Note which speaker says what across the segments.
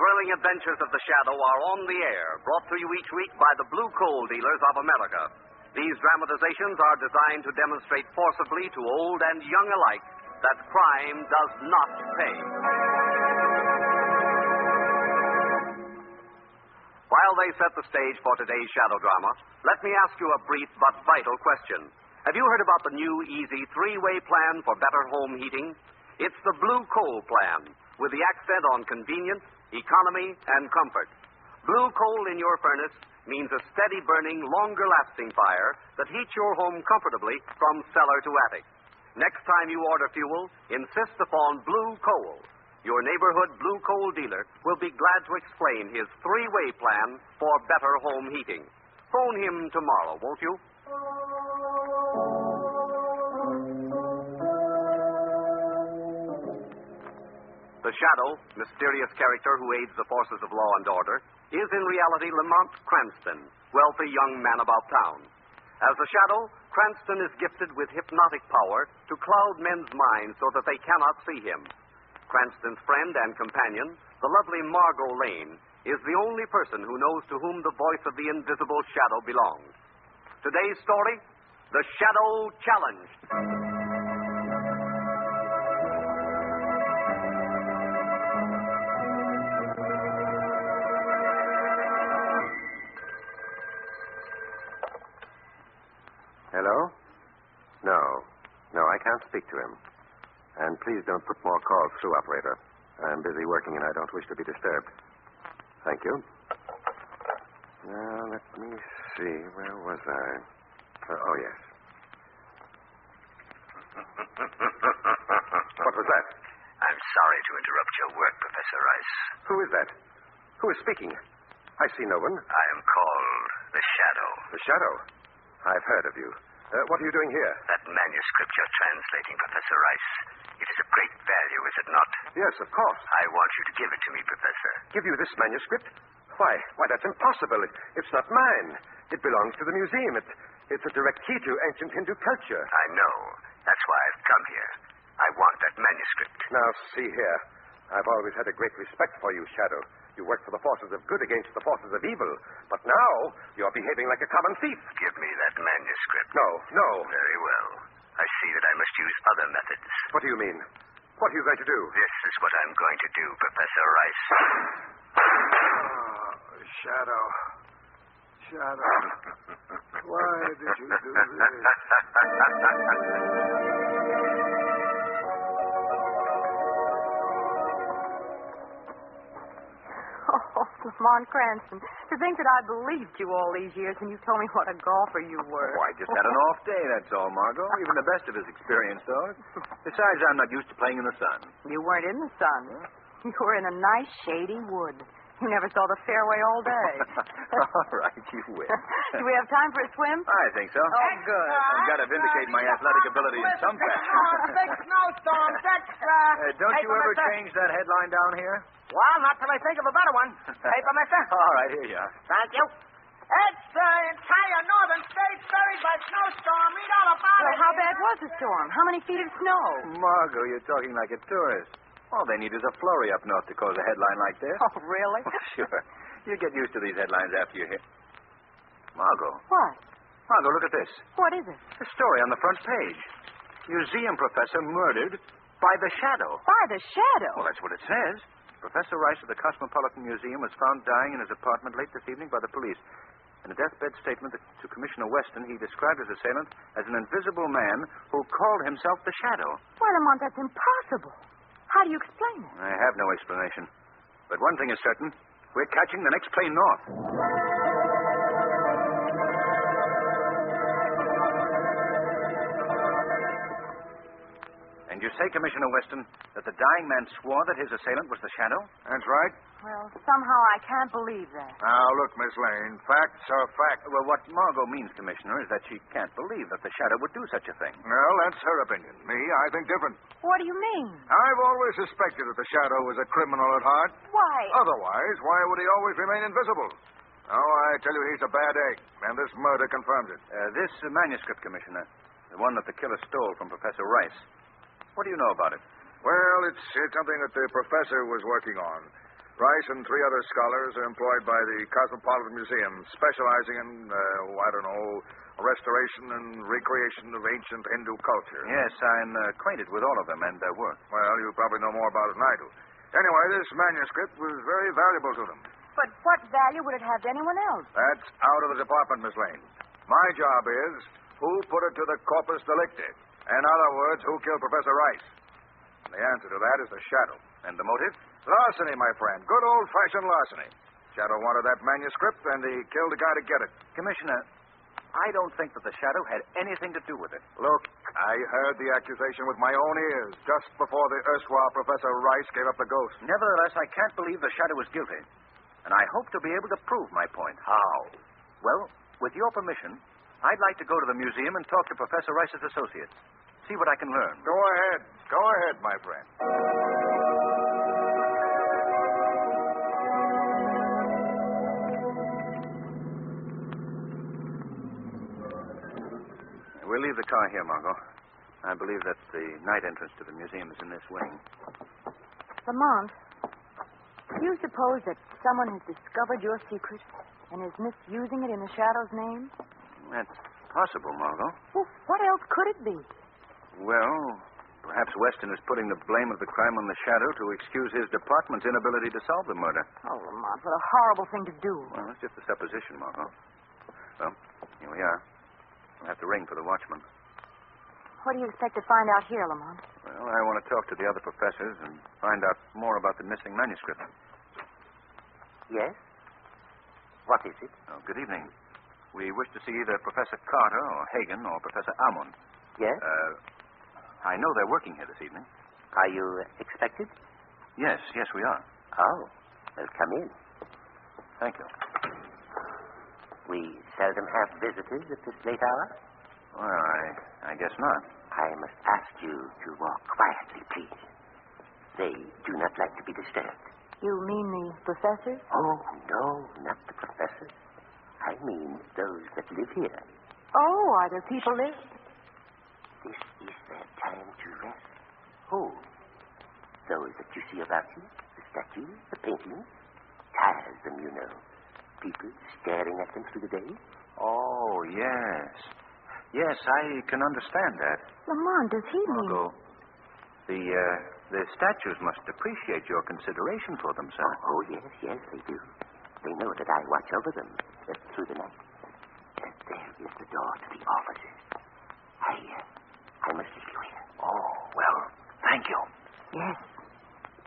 Speaker 1: thrilling adventures of the Shadow are on the air, brought to you each week by the Blue Coal Dealers of America. These dramatizations are designed to demonstrate forcibly to old and young alike that crime does not pay. While they set the stage for today's Shadow drama, let me ask you a brief but vital question. Have you heard about the new easy three-way plan for better home heating? It's the Blue Coal Plan, with the accent on convenience, economy, and comfort. Blue coal in your furnace means a steady-burning, longer-lasting fire that heats your home comfortably from cellar to attic. Next time you order fuel, insist upon Blue Coal. Your neighborhood Blue Coal dealer will be glad to explain his three-way plan for better home heating. Phone him tomorrow, won't you? The Shadow, mysterious character who aids the forces of law and order, is in reality Lamont Cranston, wealthy young man about town. As the Shadow, Cranston is gifted with hypnotic power to cloud men's minds so that they cannot see him. Cranston's friend and companion, the lovely Margot Lane, is the only person who knows to whom the voice of the invisible Shadow belongs. Today's story, The Shadow Challenged.
Speaker 2: Hello? No, I can't speak to him. And please don't put more calls through, operator. I'm busy working and I don't wish to be disturbed. Thank you. Now, let me see. Where was I? Oh, yes. What was that?
Speaker 3: I'm sorry to interrupt your work, Professor Rice.
Speaker 2: Who is that? Who is speaking? I see no one.
Speaker 3: I am called the Shadow.
Speaker 2: The Shadow? I've heard of you. What are you doing here?
Speaker 3: That manuscript you're translating, Professor Rice. It is of great value, is it not?
Speaker 2: Yes, of course.
Speaker 3: I want you to give it to me, Professor.
Speaker 2: Give you this manuscript? Why, that's impossible. It's not mine. It belongs to the museum. It's a direct key to ancient Hindu culture.
Speaker 3: I know. That's why I've come here. I want that manuscript.
Speaker 2: Now, see here. I've always had a great respect for you, Shadow. You work for the forces of good against the forces of evil. But now, you're behaving like a common thief.
Speaker 3: Give me that manuscript.
Speaker 2: No.
Speaker 3: Very well. I see that I must use other methods.
Speaker 2: What do you mean? What are you going to do?
Speaker 3: This is what I'm going to do, Professor Rice.
Speaker 4: Shadow. Why did you do this?
Speaker 5: Oh, Lamont Cranston, to think that I believed you all these years when you told me what a golfer you were.
Speaker 6: Oh, I just had an off day, that's all, Margot. Even the best of us experience those. Besides, I'm not used to playing in the sun.
Speaker 5: You weren't in the sun. Huh? You were in a nice, shady wood. You never saw the fairway all day.
Speaker 6: All right, you win.
Speaker 5: Do we have time for a swim?
Speaker 6: I think so.
Speaker 5: Oh, good.
Speaker 6: I've got to vindicate my athletic ability in some fashion.
Speaker 7: Big snowstorm,
Speaker 6: Don't you ever change that headline down here?
Speaker 7: Well, not till I think of a better one. Paper, mister?
Speaker 6: All right, here you are.
Speaker 7: Thank you. It's entire northern states buried by snowstorm. Read all about it.
Speaker 5: How bad was the storm? How many feet of snow?
Speaker 6: Margot, you're talking like a tourist. All they need is a flurry up north to cause a headline like this.
Speaker 5: Oh, really?
Speaker 6: Oh, sure. You get used to these headlines after you hear. Margot.
Speaker 5: What?
Speaker 6: Margot, look at this.
Speaker 5: What is it?
Speaker 6: A story on the front page. Museum professor murdered by the Shadow.
Speaker 5: By the Shadow?
Speaker 6: Well, that's what it says. Professor Rice of the Cosmopolitan Museum was found dying in his apartment late this evening by the police. In a deathbed statement to Commissioner Weston, he described his assailant as an invisible man who called himself the Shadow.
Speaker 5: Well, Lamont, that's impossible. How do you explain it?
Speaker 6: I have no explanation. But one thing is certain. We're catching the next plane north. And you say, Commissioner Weston, that the dying man swore that his assailant was the Shadow?
Speaker 4: That's right.
Speaker 5: Well, somehow I can't believe that.
Speaker 4: Now, look, Miss Lane, facts are facts.
Speaker 6: Well, what Margot means, Commissioner, is that she can't believe that the Shadow would do such a thing.
Speaker 4: Well, that's her opinion. Me, I think different.
Speaker 5: What do you mean?
Speaker 4: I've always suspected that the Shadow was a criminal at heart.
Speaker 5: Why?
Speaker 4: Otherwise, why would he always remain invisible? No, I tell you, he's a bad egg, and this murder confirms it.
Speaker 6: This manuscript, Commissioner, the one that the killer stole from Professor Rice. What do you know about it?
Speaker 4: Well, it's something that the professor was working on. Rice and 3 other scholars are employed by the Cosmopolitan Museum, specializing in, restoration and recreation of ancient Hindu culture.
Speaker 6: Yes, I'm acquainted with all of them and their work.
Speaker 4: Well, you probably know more about it than I do. Anyway, this manuscript was very valuable to them.
Speaker 5: But what value would it have to anyone else?
Speaker 4: That's out of the department, Miss Lane. My job is who put it to the corpus delicti. In other words, who killed Professor Rice. And the answer to that is the Shadow.
Speaker 6: And the motive?
Speaker 4: Larceny, my friend. Good old-fashioned larceny. Shadow wanted that manuscript, and he killed the guy to get it.
Speaker 6: Commissioner, I don't think that the Shadow had anything to do with it.
Speaker 4: Look, I heard the accusation with my own ears just before the erstwhile Professor Rice gave up the ghost.
Speaker 6: Nevertheless, I can't believe the Shadow is guilty. And I hope to be able to prove my point.
Speaker 4: How?
Speaker 6: Well, with your permission, I'd like to go to the museum and talk to Professor Rice's associates. See what I can learn.
Speaker 4: Go ahead. Go ahead, my friend.
Speaker 6: We'll leave the car here, Margot. I believe that the night entrance to the museum is in this wing.
Speaker 5: Lamont, do you suppose that someone has discovered your secret and is misusing it in the Shadow's name?
Speaker 6: That's possible, Margot.
Speaker 5: Well, what else could it be?
Speaker 6: Well, perhaps Weston is putting the blame of the crime on the Shadow to excuse his department's inability to solve the murder.
Speaker 5: Oh, Lamont, what a horrible thing to do.
Speaker 6: Well, it's just a supposition, Margot. Well, here we are. We'll have to ring for the watchman.
Speaker 5: What do you expect to find out here, Lamont?
Speaker 6: Well, I want to talk to the other professors and find out more about the missing manuscript.
Speaker 3: Yes? What is it?
Speaker 6: Oh, good evening. We wish to see either Professor Carter or Hagen or Professor Almond.
Speaker 3: Yes?
Speaker 6: I know they're working here this evening.
Speaker 3: Are you expected?
Speaker 6: Yes, we are.
Speaker 3: Oh. Well, come in.
Speaker 6: Thank you.
Speaker 3: We seldom have visitors at this late hour.
Speaker 6: Well, I guess not.
Speaker 3: I must ask you to walk quietly, please. They do not like to be disturbed.
Speaker 5: You mean the professors?
Speaker 3: Oh, no, not the professors. I mean those that live here.
Speaker 5: Oh, are there people there?
Speaker 3: This is their time to rest. Who? Those that you see about you, the statues, the paintings. Tires them, you know. People staring at them through the day.
Speaker 6: Oh, yes. Yes, I can understand that.
Speaker 5: Lamont, does he mean...
Speaker 6: Margot, the statues must appreciate your consideration for them, sir.
Speaker 3: Oh, yes, they do. They know that I watch over them through the night. There is the door to the offices. I must leave you here.
Speaker 6: Oh, well, thank you.
Speaker 5: Yes,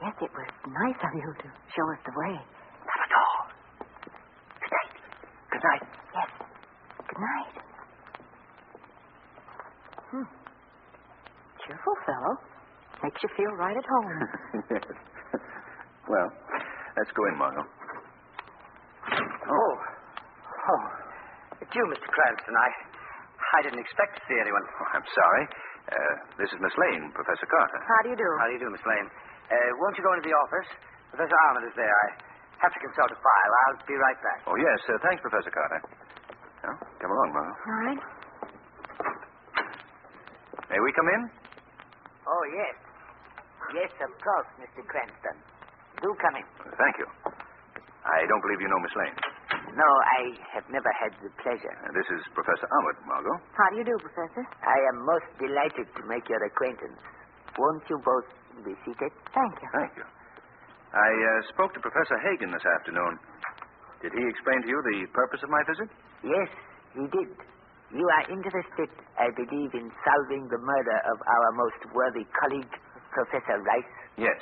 Speaker 5: it was nice of you to show us the way.
Speaker 3: Not at all. Good night.
Speaker 6: Good night.
Speaker 5: Yes, good night. Cheerful fellow. Makes you feel right at home.
Speaker 6: Yes. Well, let's go in, Margot.
Speaker 8: Oh. It's you, Mr. Cranston. I didn't expect to see anyone.
Speaker 6: Oh, I'm sorry. This is Miss Lane, Professor Carter.
Speaker 5: How do you do?
Speaker 8: How do you do, Miss Lane? Won't you go into the office? Professor Armand is there. I have to consult a file. I'll be right back.
Speaker 6: Oh, yes. Thanks, Professor Carter. Well, come along, Margot.
Speaker 5: All right.
Speaker 6: May we come in?
Speaker 7: Oh, yes. Yes, of course, Mr. Cranston. Do come in.
Speaker 6: Thank you. I don't believe you know Miss Lane.
Speaker 7: No, I have never had the pleasure.
Speaker 6: This is Professor Ahmed, Margot.
Speaker 5: How do you do, Professor?
Speaker 7: I am most delighted to make your acquaintance. Won't you both be seated?
Speaker 5: Thank you.
Speaker 6: Thank you. I spoke to Professor Hagen this afternoon. Did he explain to you the purpose of my visit?
Speaker 7: Yes, he did. You are interested, I believe, in solving the murder of our most worthy colleague, Professor Rice?
Speaker 6: Yes.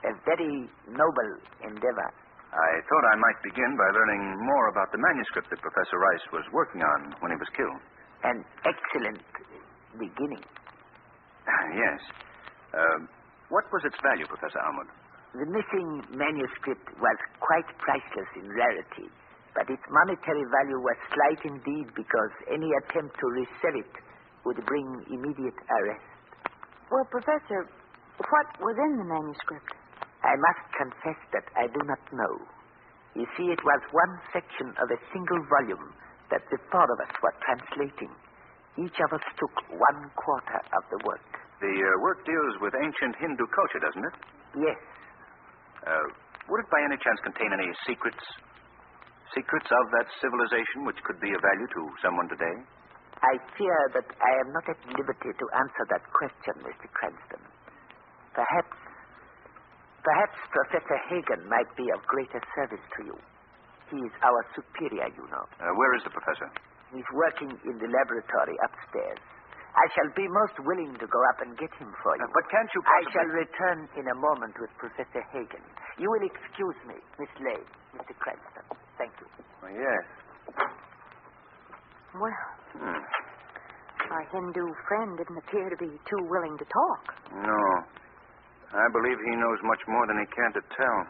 Speaker 7: A very noble endeavor.
Speaker 6: I thought I might begin by learning more about the manuscript that Professor Rice was working on when he was killed.
Speaker 7: An excellent beginning.
Speaker 6: Yes. What was its value, Professor Almond?
Speaker 7: The missing manuscript was quite priceless in rarity, but its monetary value was slight indeed because any attempt to resell it would bring immediate arrest.
Speaker 5: Well, Professor, what was in the manuscript?
Speaker 7: I must confess that I do not know. You see, it was one section of a single volume that the four of us were translating. Each of us took 1/4 of the work.
Speaker 6: The work deals with ancient Hindu culture, doesn't it?
Speaker 7: Yes.
Speaker 6: would it by any chance contain any secrets? Secrets of that civilization which could be of value to someone today?
Speaker 7: I fear that I am not at liberty to answer that question, Mr. Cranston. Perhaps Professor Hagen might be of greater service to you. He is our superior, you know.
Speaker 6: Where is the professor?
Speaker 7: He's working in the laboratory upstairs. I shall be most willing to go up and get him for you.
Speaker 6: But can't you
Speaker 7: I
Speaker 6: possibly...
Speaker 7: shall return in a moment with Professor Hagen. You will excuse me, Miss Lane, Mr. Cranston. Thank you.
Speaker 6: Oh, yes.
Speaker 5: Well, our Hindu friend didn't appear to be too willing to talk.
Speaker 6: No. I believe he knows much more than he can to tell.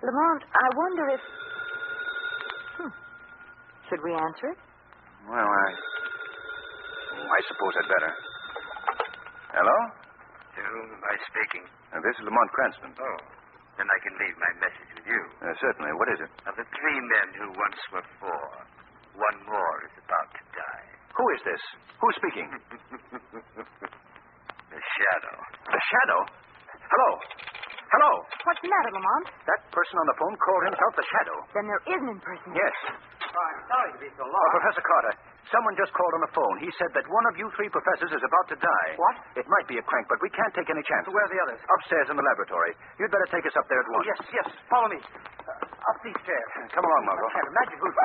Speaker 5: Lamont, I wonder if... Should we answer it?
Speaker 6: Well, I suppose I'd better. Hello?
Speaker 9: To whom am I speaking?
Speaker 6: This is Lamont Cranston.
Speaker 9: Oh, then I can leave my message with you.
Speaker 6: Certainly. What is it?
Speaker 9: Of the 3 men who once were 4, one more is about to die.
Speaker 6: Who is this? Who's speaking?
Speaker 9: The Shadow.
Speaker 6: The Shadow? Hello? Hello?
Speaker 5: What's the matter, Lamont?
Speaker 6: That person on the phone called himself the Shadow.
Speaker 5: Then there is an impersonator.
Speaker 6: Yes.
Speaker 8: I'm sorry to be so long.
Speaker 6: Professor Carter, someone just called on the phone. He said that one of you 3 professors is about to die.
Speaker 8: What?
Speaker 6: It might be a crank, but we can't take any chances.
Speaker 8: Where are the others?
Speaker 6: Upstairs in the laboratory. You'd better take us up there at once.
Speaker 8: Yes. Follow me. Up these stairs.
Speaker 6: Come along, Margot.
Speaker 8: I can't imagine who's...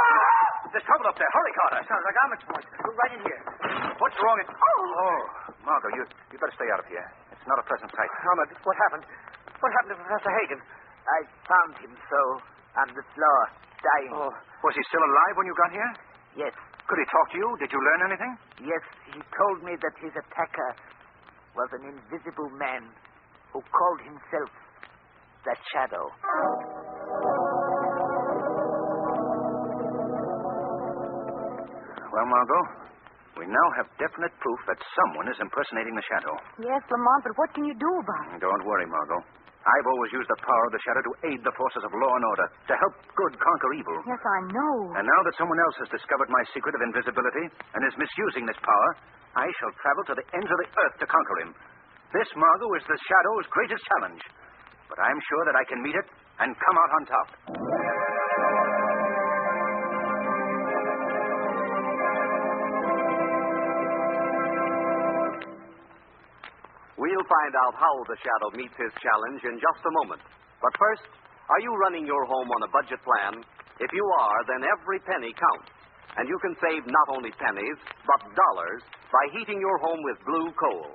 Speaker 6: There's trouble up there. Hurry, Carter.
Speaker 8: Sounds like Ahmed's voice. Right in here.
Speaker 6: What's wrong? Oh, Margot, you better stay out of here. It's not a pleasant sight.
Speaker 8: Ahmed, what happened? What happened to Professor Hagen?
Speaker 7: I found him so on the floor, dying.
Speaker 6: Oh. Was he still alive when you got here?
Speaker 7: Yes.
Speaker 6: Could he talk to you? Did you learn anything?
Speaker 7: Yes, he told me that his attacker was an invisible man who called himself the Shadow.
Speaker 6: Well, Margot, we now have definite proof that someone is impersonating the Shadow.
Speaker 5: Yes, Lamont, but what can you do about it?
Speaker 6: Don't worry, Margot. I've always used the power of the Shadow to aid the forces of law and order, to help good conquer evil.
Speaker 5: Yes, I know.
Speaker 6: And now that someone else has discovered my secret of invisibility and is misusing this power, I shall travel to the ends of the earth to conquer him. This, Margot, is the Shadow's greatest challenge. But I'm sure that I can meet it and come out on top.
Speaker 1: We'll find out how the Shadow meets his challenge in just a moment. But first, are you running your home on a budget plan? If you are, then every penny counts. And you can save not only pennies, but dollars by heating your home with blue coal.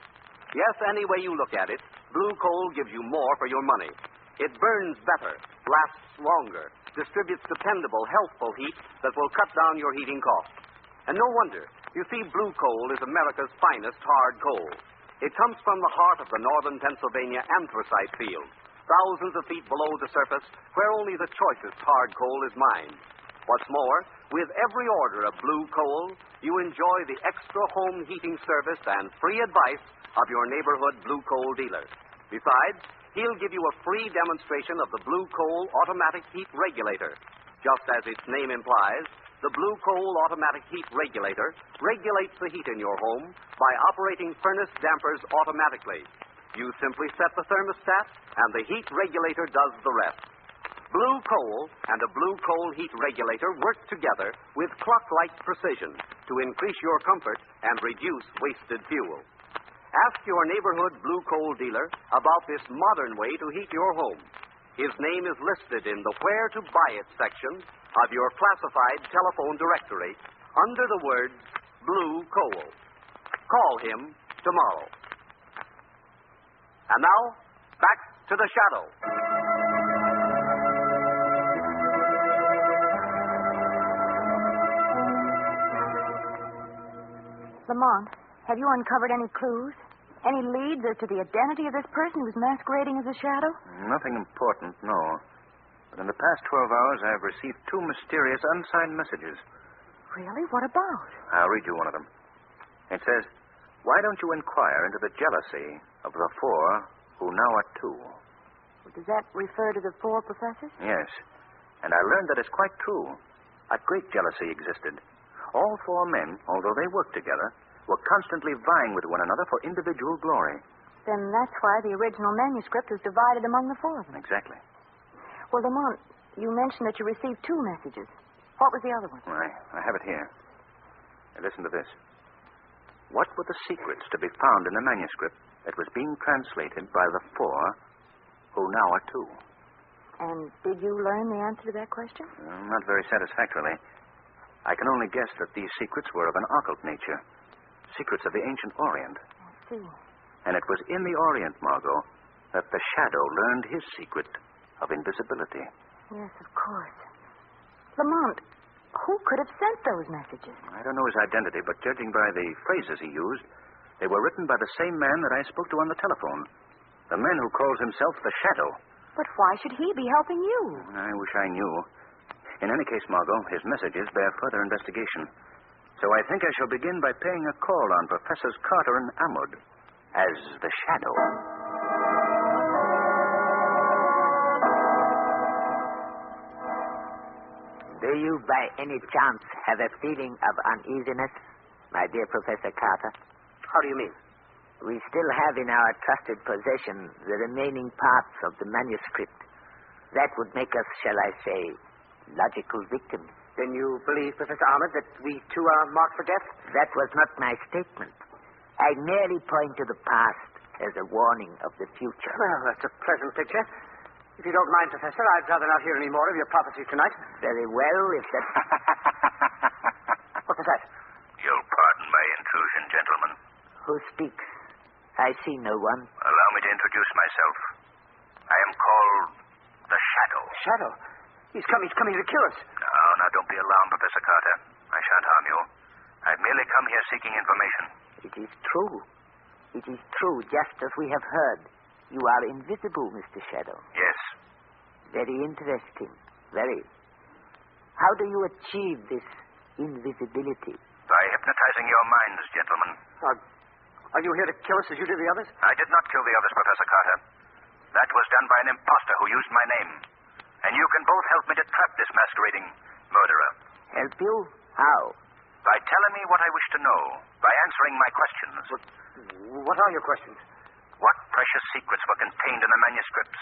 Speaker 1: Yes, any way you look at it, blue coal gives you more for your money. It burns better, lasts longer, distributes dependable, healthful heat that will cut down your heating costs. And no wonder. You see, blue coal is America's finest hard coal. It comes from the heart of the northern Pennsylvania anthracite fields, thousands of feet below the surface, where only the choicest hard coal is mined. What's more, with every order of blue coal, you enjoy the extra home heating service and free advice of your neighborhood blue coal dealer. Besides, he'll give you a free demonstration of the blue coal automatic heat regulator. Just as its name implies, the Blue Coal Automatic Heat Regulator regulates the heat in your home by operating furnace dampers automatically. You simply set the thermostat, and the heat regulator does the rest. Blue coal and a Blue Coal Heat Regulator work together with clock-like precision to increase your comfort and reduce wasted fuel. Ask your neighborhood Blue Coal dealer about this modern way to heat your home. His name is listed in the Where to Buy It section of your classified telephone directory under the words Blue Coal. Call him tomorrow. And now, back to the Shadow.
Speaker 5: Lamont, have you uncovered any clues? Any leads as to the identity of this person who's masquerading as a Shadow?
Speaker 6: Nothing important, no. But in the past 12 hours, I have received 2 mysterious unsigned messages.
Speaker 5: Really? What about?
Speaker 6: I'll read you one of them. It says, "Why don't you inquire into the jealousy of the 4 who now are 2?
Speaker 5: Does that refer to the 4 professors?
Speaker 6: Yes. And I learned that it's quite true. A great jealousy existed. All 4 men, although they worked together, were constantly vying with one another for individual glory.
Speaker 5: Then that's why the original manuscript was divided among the 4 of them.
Speaker 6: Exactly.
Speaker 5: Well, Lamont, you mentioned that you received 2 messages. What was the other one?
Speaker 6: I have it here. Now, listen to this. What were the secrets to be found in the manuscript that was being translated by the 4 who now are 2?
Speaker 5: And did you learn the answer to that question?
Speaker 6: Not very satisfactorily. I can only guess that these secrets were of an occult nature. Secrets of the ancient Orient.
Speaker 5: I see.
Speaker 6: And it was in the Orient, Margot, that the Shadow learned his secret of invisibility.
Speaker 5: Yes, of course. Lamont, who could have sent those messages?
Speaker 6: I don't know his identity, but judging by the phrases he used, they were written by the same man that I spoke to on the telephone. The man who calls himself the Shadow.
Speaker 5: But why should he be helping you?
Speaker 6: I wish I knew. In any case, Margot, his messages bear further investigation. So I think I shall begin by paying a call on Professors Carter and Amwood as the Shadow.
Speaker 7: Do you by any chance have a feeling of uneasiness, my dear Professor Carter?
Speaker 8: How do you mean?
Speaker 7: We still have in our trusted possession the remaining parts of the manuscript. That would make us, shall I say, logical victims.
Speaker 8: Then you believe, Professor Ahmed, that we too are marked for death?
Speaker 7: That was not my statement. I merely point to the past as a warning of the future.
Speaker 8: Well, that's a pleasant picture. If you don't mind, Professor, I'd rather not hear any more of your prophecies tonight.
Speaker 7: Very well, if that...
Speaker 8: What was that?
Speaker 9: You'll pardon my intrusion, gentlemen.
Speaker 7: Who speaks? I see no one.
Speaker 9: Allow me to introduce myself. I am called the Shadow.
Speaker 8: Shadow? He's coming to kill us.
Speaker 9: Now, don't be alarmed, Professor Carter. I shan't harm you. I've merely come here seeking information.
Speaker 7: It is true. It is true, just as we have heard. You are invisible, Mr. Shadow.
Speaker 9: Yes.
Speaker 7: Very interesting. Very. How do you achieve this invisibility?
Speaker 9: By hypnotizing your minds, gentlemen.
Speaker 8: Are you here to kill us as you did the others?
Speaker 9: I did not kill the others, Professor Carter. That was done by an impostor who used my name. And you can both help me to trap this masquerading murderer.
Speaker 7: Help you? How?
Speaker 9: By telling me what I wish to know. By answering my questions.
Speaker 8: What are your questions?
Speaker 9: What precious secrets were contained in the manuscripts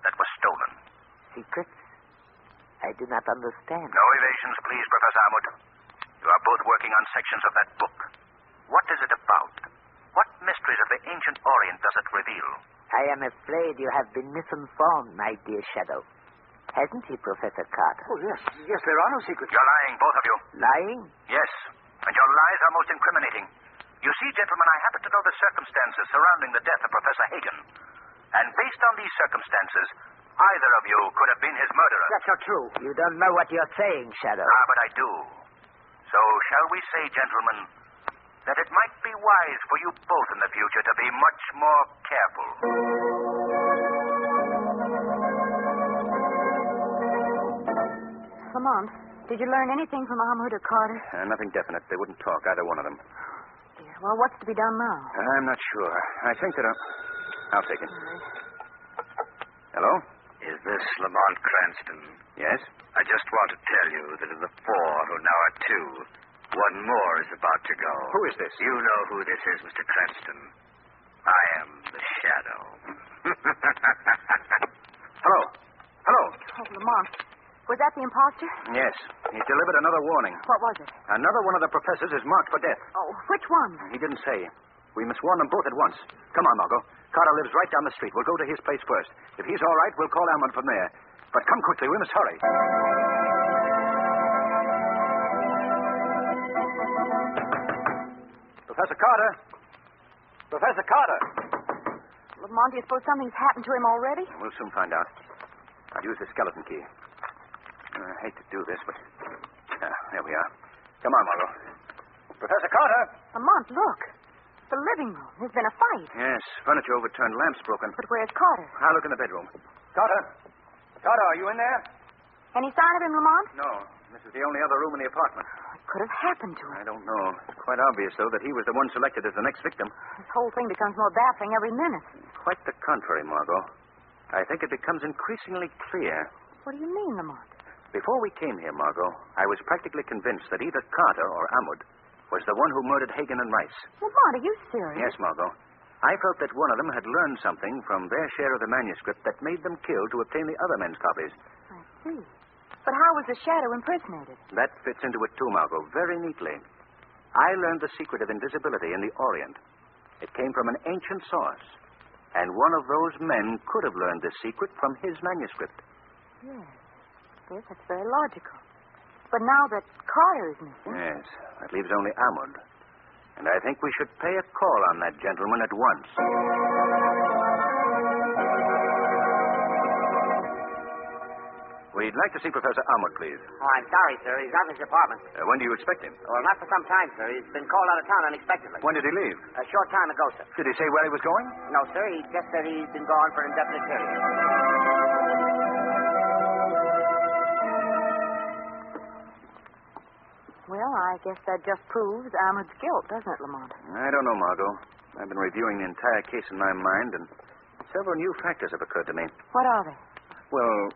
Speaker 9: that were stolen?
Speaker 7: Secrets? I do not understand.
Speaker 9: No evasions, please, Professor Amwood. You are both working on sections of that book. What is it about? What mysteries of the ancient Orient does it reveal?
Speaker 7: I am afraid you have been misinformed, my dear Shadow. Hasn't he, Professor Carter?
Speaker 8: Oh, yes. Yes, there are no secrets.
Speaker 9: You're lying, both of you.
Speaker 7: Lying?
Speaker 9: Yes, and your lies are most incriminating. You see, gentlemen, I happen to know the circumstances surrounding the death of Professor Hagen. And based on these circumstances, either of you could have been his murderer.
Speaker 8: That's not true.
Speaker 7: You don't know what you're saying, Shadow.
Speaker 9: But I do. So shall we say, gentlemen, that it might be wise for you both in the future to be much more careful.
Speaker 5: Lamont, did you learn anything from Ahmed or Carter?
Speaker 6: Nothing definite. They wouldn't talk, either one of them.
Speaker 5: Dear. Well, what's to be done now?
Speaker 6: I'm not sure. I think that I'll take it. Hello?
Speaker 9: Is this Lamont Cranston?
Speaker 6: Yes?
Speaker 9: I just want to tell you that of the 4 who now are 2, one more is about to go.
Speaker 6: Who is this?
Speaker 9: You know who this is, Mr. Cranston. I am the Shadow.
Speaker 6: Hello. Hello.
Speaker 5: Oh, Lamont. Was that the imposter?
Speaker 6: Yes. He's delivered another warning.
Speaker 5: What was it?
Speaker 6: Another one of the professors is marked for death.
Speaker 5: Oh, which one?
Speaker 6: He didn't say. We must warn them both at once. Come on, Margot. Carter lives right down the street. We'll go to his place first. If he's all right, we'll call Amwood from there. But come quickly. We must hurry. Professor Carter. Professor Carter.
Speaker 5: Lamont, do you suppose something's happened to him already?
Speaker 6: We'll soon find out. I'll use the skeleton key. I hate to do this, but... there we are. Come on, Margot. Professor Carter!
Speaker 5: Lamont, look. The living room. There's been a fight.
Speaker 6: Yes, furniture overturned, lamps broken.
Speaker 5: But where's Carter?
Speaker 6: I'll look in the bedroom. Carter! Carter, are you in there?
Speaker 5: Any sign of him, Lamont?
Speaker 6: No. This is the only other room in the apartment.
Speaker 5: What could have happened to him?
Speaker 6: I don't know. It's quite obvious, though, that he was the one selected as the next victim.
Speaker 5: This whole thing becomes more baffling every minute.
Speaker 6: Quite the contrary, Margot. I think it becomes increasingly clear.
Speaker 5: What do you mean, Lamont?
Speaker 6: Before we came here, Margot, I was practically convinced that either Carter or Amwood was the one who murdered Hagen and Rice.
Speaker 5: Lamont, are you serious?
Speaker 6: Yes, Margot. I felt that one of them had learned something from their share of the manuscript that made them kill to obtain the other men's copies.
Speaker 5: I see. But how was the shadow impersonated?
Speaker 6: That fits into it too, Margot, very neatly. I learned the secret of invisibility in the Orient. It came from an ancient source. And one of those men could have learned this secret from his manuscript.
Speaker 5: Yes. Yes, that's very logical. But now that Carter is missing...
Speaker 6: Yes, that leaves only Ahmad. And I think we should pay a call on that gentleman at once. We'd like to see Professor Ahmad, please.
Speaker 8: Oh, I'm sorry, sir. He's out of his apartment.
Speaker 6: When do you expect him?
Speaker 8: Well, not for some time, sir. He's been called out of town unexpectedly.
Speaker 6: When did he leave?
Speaker 8: A short time ago, sir.
Speaker 6: Did he say where he was going?
Speaker 8: No, sir. He just said he's been gone for an indefinite period.
Speaker 5: Well, I guess that just proves Ahmed's guilt, doesn't it, Lamont?
Speaker 6: I don't know, Margot. I've been reviewing the entire case in my mind, and several new factors have occurred to me.
Speaker 5: What are they?
Speaker 6: Well,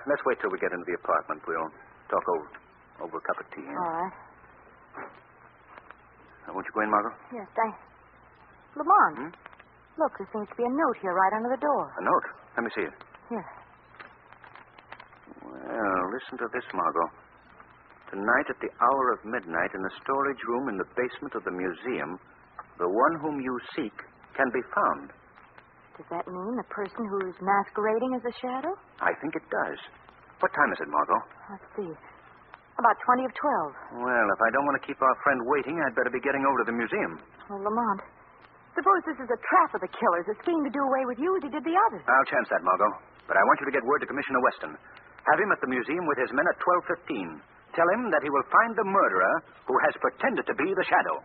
Speaker 6: let's wait till we get into the apartment. We'll talk over a cup of tea.
Speaker 5: All right.
Speaker 6: Won't you go in, Margot?
Speaker 5: Yes, thanks. Lamont, look, there seems to be a note here right under the door.
Speaker 6: A note? Let me see it.
Speaker 5: Here.
Speaker 6: Well, listen to this, Margot. Tonight at the hour of midnight in the storage room in the basement of the museum, the one whom you seek can be found.
Speaker 5: Does that mean the person who's masquerading as a shadow?
Speaker 6: I think it does. What time is it, Margot?
Speaker 5: Let's see. About 20 of 12.
Speaker 6: Well, if I don't want to keep our friend waiting, I'd better be getting over to the museum.
Speaker 5: Well, Lamont, suppose this is a trap of the killers, a scheme to do away with you as he did the others.
Speaker 6: I'll chance that, Margot. But I want you to get word to Commissioner Weston. Have him at the museum with his men at 12:15. Tell him that he will find the murderer who has pretended to be the shadow.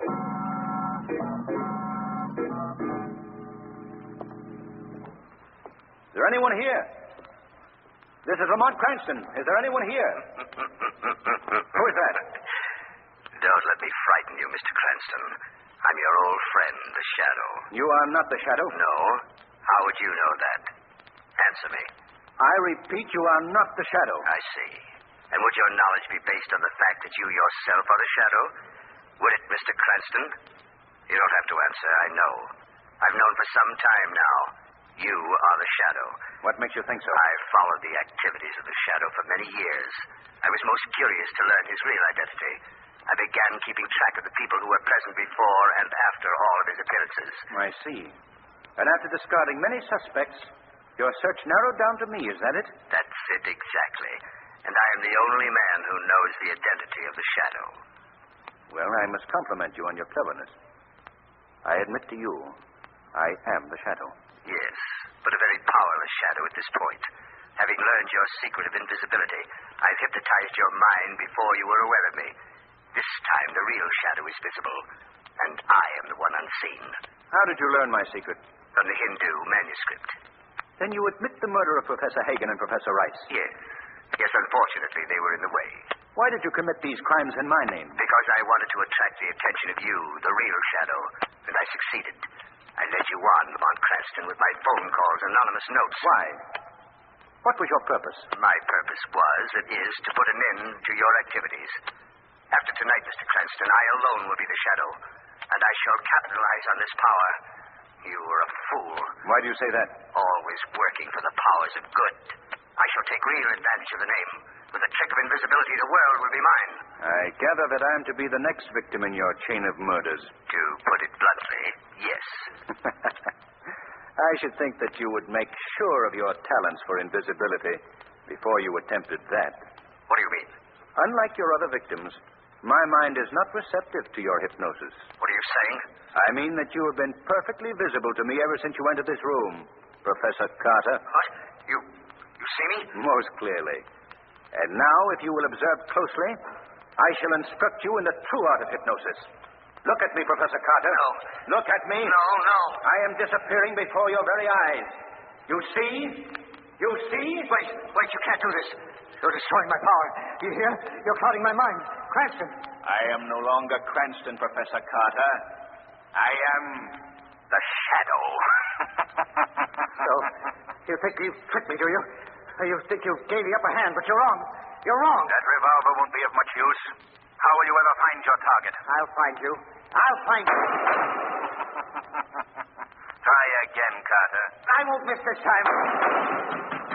Speaker 6: Is there anyone here? This is Lamont Cranston. Is there anyone here? Who is that?
Speaker 9: Don't let me frighten you, Mr. Cranston. I'm your old friend, the Shadow.
Speaker 6: You are not the shadow?
Speaker 9: No? How would you know that? Answer me.
Speaker 6: I repeat, you are not the shadow.
Speaker 9: I see. And would your knowledge be based on the fact that you yourself are the Shadow? Would it, Mr. Cranston? You don't have to answer. I know. I've known for some time now. You are the Shadow.
Speaker 6: What makes you think so?
Speaker 9: I've followed the activities of the Shadow for many years. I was most curious to learn his real identity. I began keeping track of the people who were present before and after all of his appearances.
Speaker 6: I see. And after discarding many suspects, your search narrowed down to me, is that it?
Speaker 9: That's it, exactly. And I am the only man who knows the identity of the Shadow.
Speaker 6: Well, I must compliment you on your cleverness. I admit to you, I am the Shadow.
Speaker 9: Yes, but a very powerless Shadow at this point. Having learned your secret of invisibility, I've hypnotized your mind before you were aware of me. This time the real Shadow is visible, and I am the one unseen.
Speaker 6: How did you learn my secret?
Speaker 9: From the Hindu manuscript.
Speaker 6: Then you admit the murder of Professor Hagen and Professor Rice?
Speaker 9: Yes. Yes, unfortunately, they were in the way.
Speaker 6: Why did you commit these crimes in my name?
Speaker 9: Because I wanted to attract the attention of you, the real Shadow, and I succeeded. I led you on, Lamont Cranston, with my phone calls, anonymous notes.
Speaker 6: Why? What was your purpose?
Speaker 9: My purpose was, and is, to put an end to your activities. After tonight, Mr. Cranston, I alone will be the Shadow, and I shall capitalize on this power. You are a fool.
Speaker 6: Why do you say that?
Speaker 9: Always working for the powers of good. I shall take real advantage of the name. With a trick of invisibility, the world will be mine.
Speaker 6: I gather that I am to be the next victim in your chain of murders.
Speaker 9: To put it bluntly, yes.
Speaker 6: I should think that you would make sure of your talents for invisibility before you attempted that.
Speaker 9: What do you mean?
Speaker 6: Unlike your other victims, my mind is not receptive to your hypnosis.
Speaker 9: What are you saying?
Speaker 6: I mean that you have been perfectly visible to me ever since you entered this room, Professor Carter.
Speaker 9: What? You see me?
Speaker 6: Most clearly. And now, if you will observe closely, I shall instruct you in the true art of hypnosis. Look at me, Professor Carter.
Speaker 9: No.
Speaker 6: Look at me.
Speaker 9: No.
Speaker 6: I am disappearing before your very eyes. You see? You see?
Speaker 8: Wait, you can't do this. You're destroying my power. Do you hear? You're clouding my mind. Cranston.
Speaker 6: I am no longer Cranston, Professor Carter. I am the Shadow.
Speaker 8: So, you think you've tricked me, do you? You think you gave the upper hand, but you're wrong. You're wrong.
Speaker 9: That revolver won't be of much use. How will you ever find your target?
Speaker 8: I'll find you. I'll find you. I won't miss this time.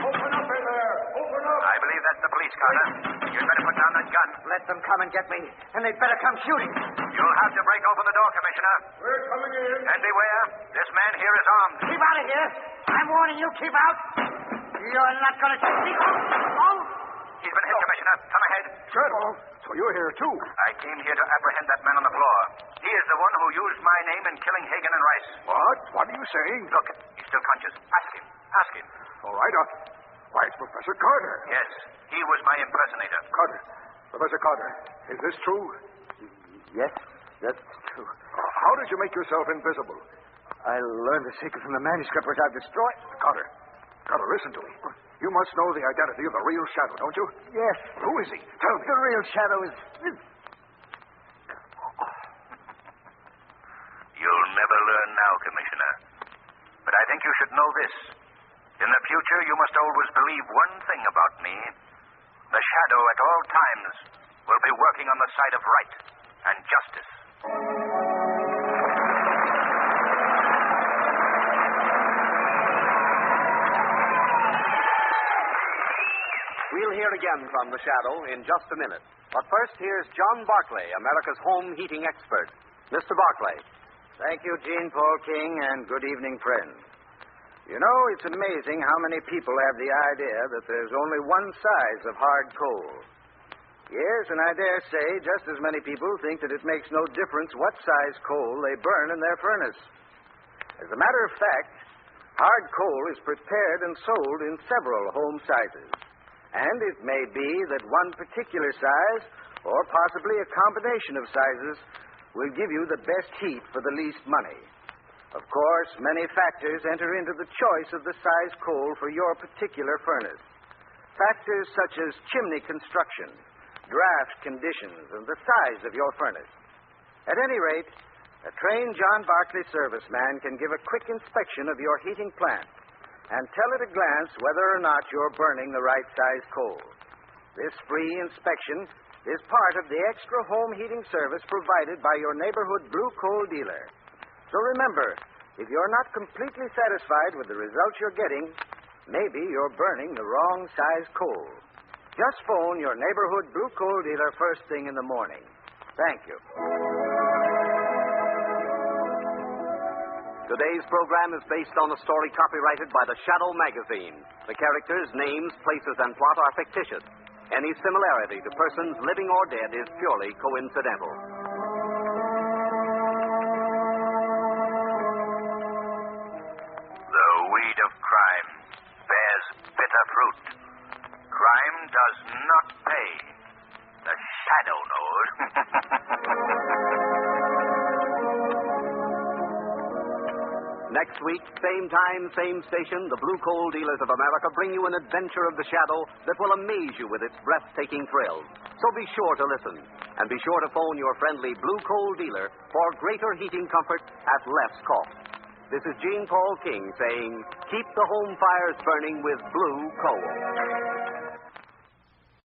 Speaker 4: Open up in there. Open up.
Speaker 9: I believe that's the police, Carter. You'd better put down that gun.
Speaker 8: Let them come and get me, and they'd better come shooting.
Speaker 9: You'll have to break open the door, Commissioner.
Speaker 4: We're coming in.
Speaker 9: And beware, this man here is armed.
Speaker 8: Keep out of here. I'm warning you, keep out. You're not going to take me. Oh!
Speaker 9: He's been hit, Commissioner. Come ahead.
Speaker 4: Shadow. So you're here, too.
Speaker 9: I came here to apprehend that man on the floor. He is the one who used my name in killing Hagen and Rice.
Speaker 4: What? What are you saying?
Speaker 9: Look, he's still conscious. Ask him. Ask him.
Speaker 4: All right. Why, it's Professor Carter.
Speaker 9: Yes, he was my impersonator.
Speaker 4: Carter. Professor Carter, is this true?
Speaker 8: Yes, that's true.
Speaker 4: How did you make yourself invisible?
Speaker 8: I learned the secret from the manuscript which I've destroyed.
Speaker 4: Carter, listen to me. You must know the identity of the real Shadow, don't you?
Speaker 8: Yes.
Speaker 4: Who is he? Tell me.
Speaker 8: The real Shadow is...
Speaker 9: You'll never learn now, Commissioner. But I think you should know this. In the future, you must always believe one thing about me. The Shadow at all times will be working on the side of right and justice.
Speaker 1: We'll hear again from the Shadow in just a minute. But first, here's John Barclay, America's home heating expert. Mr. Barclay.
Speaker 8: Thank you, Jean Paul King, and good evening, friends. You know, it's amazing how many people have the idea that there's only one size of hard coal. Yes, and I dare say just as many people think that it makes no difference what size coal they burn in their furnace. As a matter of fact, hard coal is prepared and sold in several home sizes. And it may be that one particular size, or possibly a combination of sizes, will give you the best heat for the least money. Of course, many factors enter into the choice of the size coal for your particular furnace. Factors such as chimney construction, draft conditions, and the size of your furnace. At any rate, a trained John Barclay serviceman can give a quick inspection of your heating plant and tell at a glance whether or not you're burning the right size coal. This free inspection is part of the extra home heating service provided by your neighborhood blue coal dealer. So remember, if you're not completely satisfied with the results you're getting, maybe you're burning the wrong size coal. Just phone your neighborhood blue coal dealer first thing in the morning. Thank you.
Speaker 1: Today's program is based on a story copyrighted by the Shadow magazine. The characters, names, places, and plot are fictitious. Any similarity to persons living or dead is purely coincidental.
Speaker 9: The weed of crime bears bitter fruit. Crime does not pay. The Shadow knows.
Speaker 1: Next week, same time, same station, the Blue Coal Dealers of America bring you an adventure of the Shadow that will amaze you with its breathtaking thrills. So be sure to listen, and be sure to phone your friendly Blue Coal dealer for greater heating comfort at less cost. This is Jean Paul King saying, keep the home fires burning with Blue Coal.